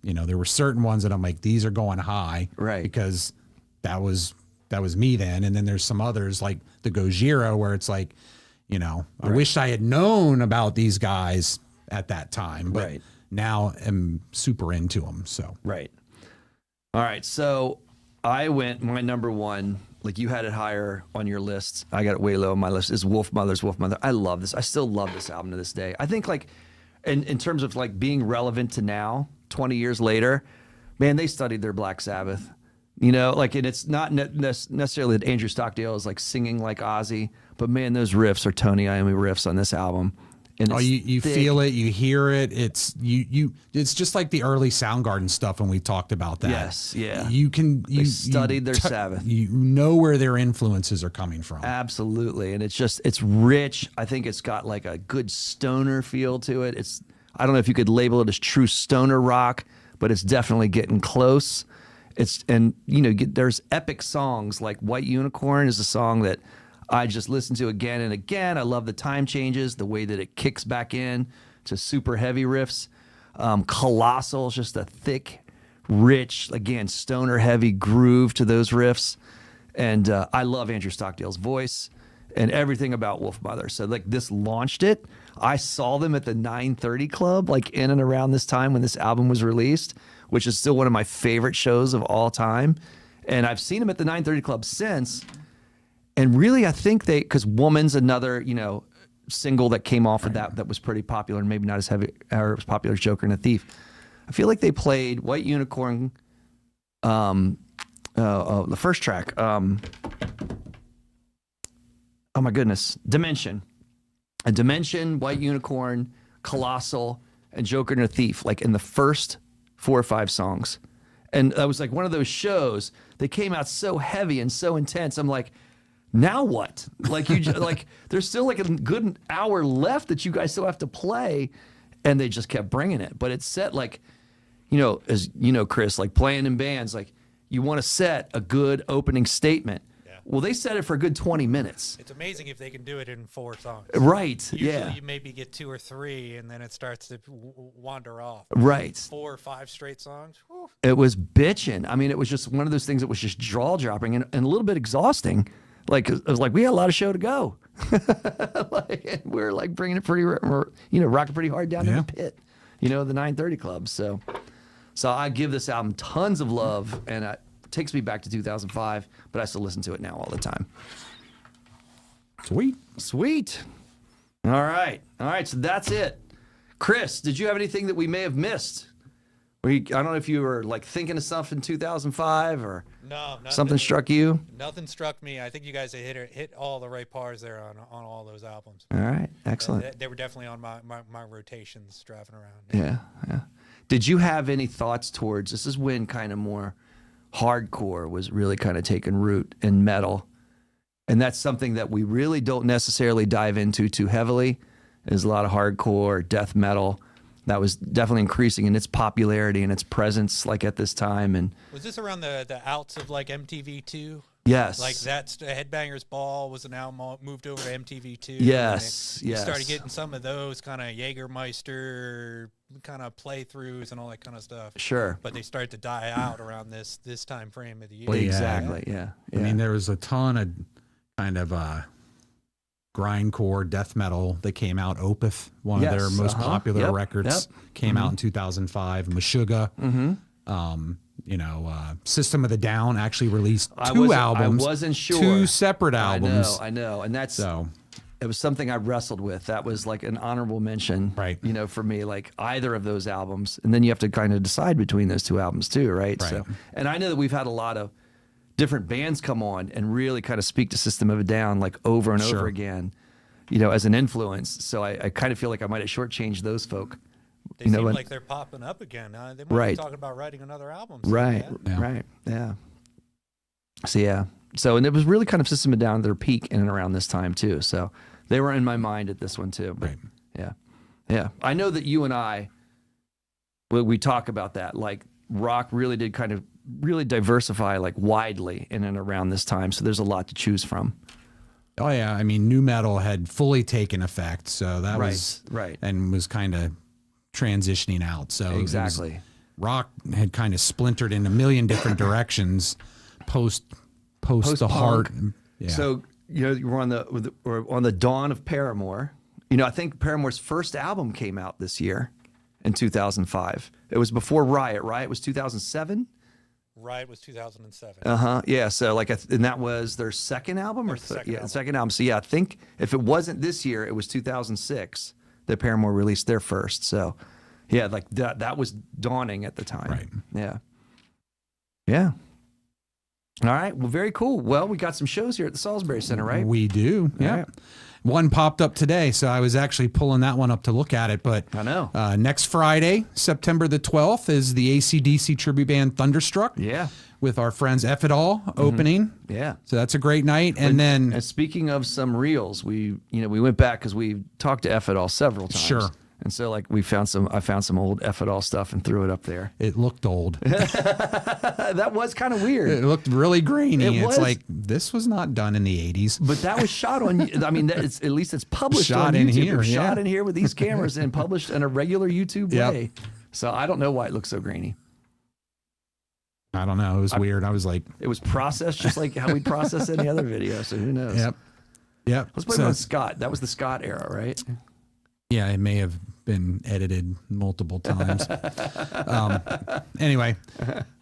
there were certain ones that I'm like, these are going high, right? Because that was me then. And then there's some others like the Gojira where it's like, I wish I had known about these guys at that time, but now I'm super into them. So right. All right, so I went, my number one, like you had it higher on your list. I got it way low on my list, is Wolf Mother. I love this. I still love this album to this day. I think like, in terms of like being relevant to now, 20 years later, man, they studied their Black Sabbath. And it's not necessarily that Andrew Stockdale is like singing like Ozzy, but man, those riffs are Tony Iommi riffs on this album. And you feel it, you hear it. It's it's just like the early Soundgarden stuff when we talked about that. Yes, yeah. They studied their Sabbath. You know where their influences are coming from. Absolutely, and it's rich. I think it's got like a good stoner feel to it. I don't know if you could label it as true stoner rock, but it's definitely getting close. There's epic songs like White Unicorn is a song that I just listen to again and again. I love the time changes, the way that it kicks back in to super heavy riffs. Colossal is just a thick, rich, again, stoner heavy groove to those riffs. And I love Andrew Stockdale's voice and everything about Wolf Mother. So like this launched it. I saw them at the 930 Club, like in and around this time when this album was released, which is still one of my favorite shows of all time. And I've seen them at the 930 Club since. And really, I think because Woman's another, single that came off of that was pretty popular and maybe not as heavy or as popular as Joker and a Thief. I feel like they played White Unicorn, the first track. Oh my goodness, Dimension. A Dimension, White Unicorn, Colossal, and Joker and a Thief, like in the first 4 or 5 songs. And that was like one of those shows. They came out so heavy and so intense. I'm like, now what? Like there's still like a good hour left that you guys still have to play, and they just kept bringing it. But it's set like, as Chris, like playing in bands, like you want to set a good opening statement. Yeah. Well, they set it for a good 20 minutes. It's amazing if they can do it in 4 songs. Right. Usually you maybe get 2 or 3, and then it starts to wander off. Right. 4 or 5 straight songs. Whew. It was bitching. I mean, it was just one of those things that was just jaw dropping and a little bit exhausting. Like, it was like, we got a lot of show to go. And we're like bringing it rocking pretty hard down in the pit, the 930 Club. So I give this album tons of love, and it takes me back to 2005, but I still listen to it now all the time. Sweet. All right. So that's it. Chris, did you have anything that we may have missed? I don't know if you were like thinking of something in 2005 or something struck you. Nothing struck me. I think you guys hit all the right bars there on all those albums. All right, excellent. They were definitely on my rotations driving around. Yeah. Did you have any thoughts towards, this is when kind of more hardcore was really kind of taking root in metal, and that's something that we really don't necessarily dive into too heavily. There's a lot of hardcore, death metal. That was definitely increasing in its popularity and its presence, like at this time. And was this around the outs of like MTV2? Yes. Like that's Headbangers Ball was now moved over to MTV2. Yes. You started getting some of those kind of Jägermeister kind of playthroughs and all that kind of stuff. Sure. But they started to die out around this time frame of the year. Well, exactly. Yeah. I mean, there was a ton of kind of grindcore death metal that came out. Opeth, one of their most popular records, came out in 2005. Meshuggah, System of the Down actually released I two wasn't- albums. I wasn't sure. Two separate albums. I know. And that's, So, it was something I wrestled with. That was like an honorable mention, Right. For me, like either of those albums. And then you have to kind of decide between those two albums too, right? Right. So, and I know that we've had a lot of different bands come on and really kind of speak to System of a Down like over and Sure. over again, as an influence. So I kind of feel like I might have shortchanged those folk. They seem and- like they're popping up again. They might Right. be talking about writing another album. soon, Right, yeah. right, yeah. So yeah, and it was really kind of System of a Down at their peak in and around this time too. So they were in my mind at this one too. But Right. yeah. I know that you and I, we talk about that. Like rock really did kind of really diversify like widely in and around this time. So there's a lot to choose from. oh yeah, I mean, new metal had fully taken effect, so that was Right. and was kind of transitioning out. So it was- Exactly. rock had kind of splintered in a million different directions post the Post-punk. heart. Yeah. So you were on the dawn of Paramore. I think Paramore's first album came out this year in 2005. It was before Riot. Riot was 2007. Riot was 2007. Yeah. So and that was their second album or second album. second album. So yeah, I think if it wasn't this year, it was 2006 that Paramore released their first. So yeah, like that was dawning at the time. Right. Yeah. Yeah. All right. Well, very cool. Well, we got some shows here at the Salisbury Center, right? We do. Yeah. right. One popped up today, so I was actually pulling that one up to look at it. But I know. Next Friday, September the 12th, is the AC/DC tribute band Thunderstruck. Yeah. With our friends F It All opening. Yeah. So that's a great night. And then And speaking of some reels, we went back because we talked to F It All several times. Sure. And so I found some old F It All stuff and threw it up there. it looked old. That was kind of weird. It looked really grainy. It It's was. like, this was not done in the 80s. But that was shot on. I mean, at least it's published Shot on in YouTube. here, It was shot yeah. in here with these cameras and published in a regular YouTube Yep. way. So I don't know why it looks so grainy. I don't know. It was weird. I was like, It was processed just like how we process any other video. So who knows? yep. Yep. Let's blame it on Scott. That was the Scott era, right? Yeah, it may have been edited multiple times. Anyway,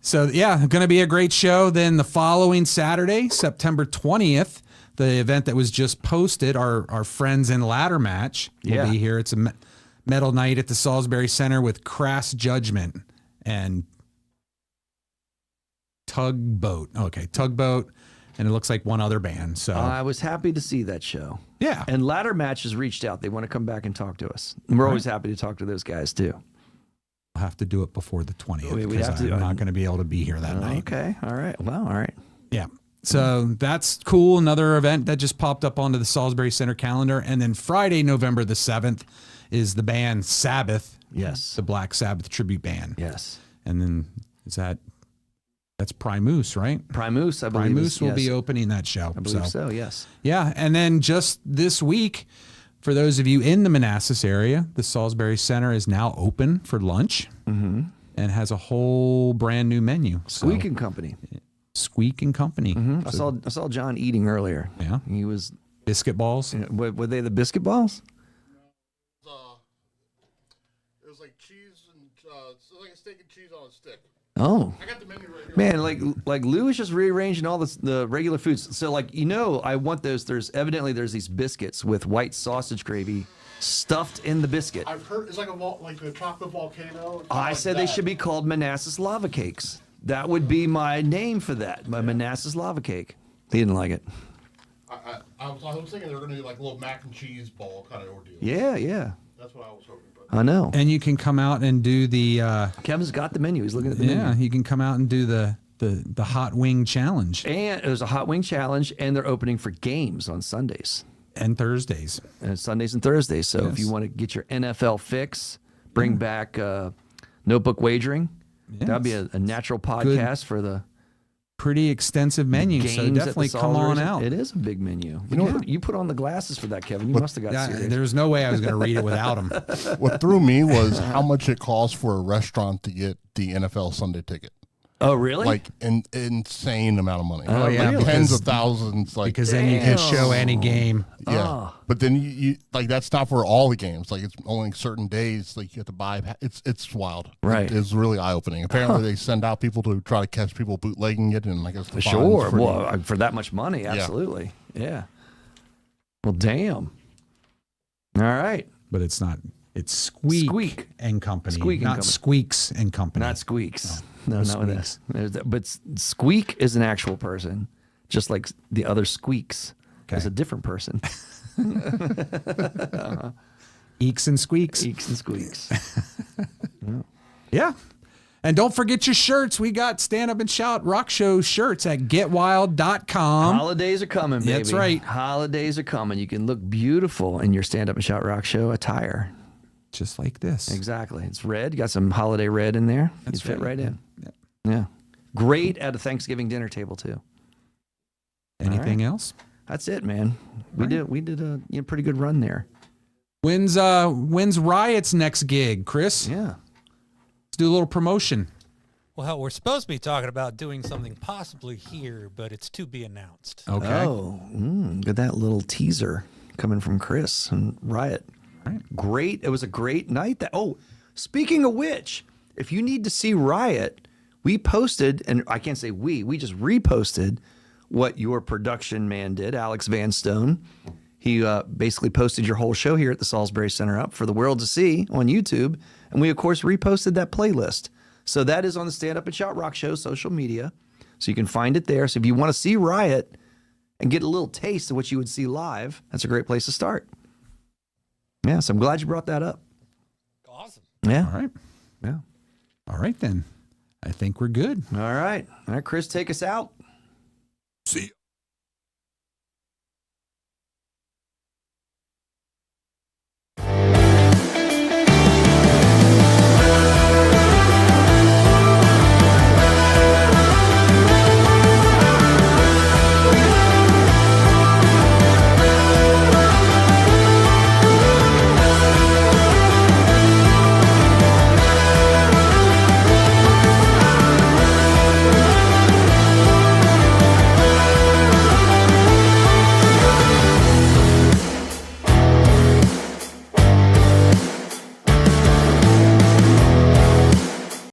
so yeah, going to be a great show. Then the following Saturday, September 20th, the event that was just posted, our friends in Ladder Match will Yeah. be here. It's a metal night at the Salisbury Center with Crass Judgment and Tugboat. Okay, Tugboat, and it looks like one other band. So I was happy to see that show. yeah, And Ladder Match has reached out. They want to come back and talk to us. And we're always happy to talk to those guys too. we'll have to do it before the 20th We because have to. I'm not going to be able to be here that night. Okay. All right. Well, all right. Yeah. So that's cool. Another event that just popped up onto the Salisbury Center calendar. And then Friday, November the 7th, is the band Sabbath. Yes. The Black Sabbath tribute band. Yes. And then that's Primus, right? Primus, I believe. Primus will be opening that show. I believe so, yes. Yeah. And then just this week, for those of you in the Manassas area, the Salisbury Center is now open for lunch and has a whole brand new menu. So, Squeak and Company. Squeak and Company. I saw John eating earlier. Yeah. He was. Biscuit balls. Were they the biscuit balls? It was like cheese and it's like a steak and cheese on a stick. Oh. I got the menu right here. Man, like Lou is just rearranging all the regular foods. So I want those. There's these biscuits with white sausage gravy stuffed in the biscuit. I've heard it's like a chocolate volcano. It's I like said they should be called Manassas lava cakes. That would be my name for that. My Manassas lava cake. He didn't like it. I was thinking they were going to do like a little mac and cheese bowl kind of ordeal. That's what I was hoping. But I know. And you can come out and do the Kevin's got the menu. He's looking at the menu. you can come out and do the hot wing challenge And there's a hot wing challenge, and they're opening for games on Sundays. and Thursdays. And Sundays and Thursdays. So if Yes. you want to get your NFL fix, bring back notebook wagering. That'd be a natural podcast for the Pretty extensive menu, games so at the definitely come on Salisbury. out. It is a big menu. You put on the glasses for that, Kevin. You must have got Yeah, serious. there's no way I was going to read it without them. what threw me was how much it costs for a restaurant to get the NFL Sunday ticket. Oh, really? Like an insane amount of money. Oh, yeah, Like tens because- of thousands. Like Because then you can show any game. yeah, Oh. but then you like that's not for all the games. Like it's only certain days. Like you have to buy. It's wild. Right. It's really eye opening. Apparently they send out people to try to catch people bootlegging it, and I guess the fines Sure. pretty- Well, for that much money, absolutely. Yeah. Well, damn. All right. But it's not. It's Squeak and Company. Squeak and not Company. Squeaks and Company. Not Squeaks. No, No, no no, Squeaks. but Squeak is an actual person, just like the other Squeaks is a different person. Eeks and Squeaks. Eeks and Squeaks. Yeah. And don't forget your shirts. We got Stand Up and Shout Rock Show shirts at getwild.com. Holidays are coming, baby. That's right. Holidays are coming. You can look beautiful in your Stand Up and Shout Rock Show attire. Just like this. Exactly. It's red. You got some holiday red in there. You fit right in. Yep. Yeah. Great at a Thanksgiving dinner table too. Anything else? That's it, man. We did a pretty good run there. When's Riot's next gig, Chris? Yeah. Let's do a little promotion. Well, we're supposed to be talking about doing something possibly here, but it's to be announced. Okay. Oh, look at that little teaser coming from Chris and Riot. Right. Great. It was a great night. Speaking of which, if you need to see Riot, we posted, and I can't say we just reposted what your production man did, Alex Van Stone. He basically posted your whole show here at the Salisbury Center up for the world to see on YouTube. And we, of course, reposted that playlist. So that is on the Stand Up and Shout Rock Show social media. So you can find it there. So if you want to see Riot and get a little taste of what you would see live, that's a great place to start. Yeah, so I'm glad you brought that up. Awesome. Yeah. All right. Yeah. All right, then. I think we're good. All right. All right, Chris, take us out. See ya.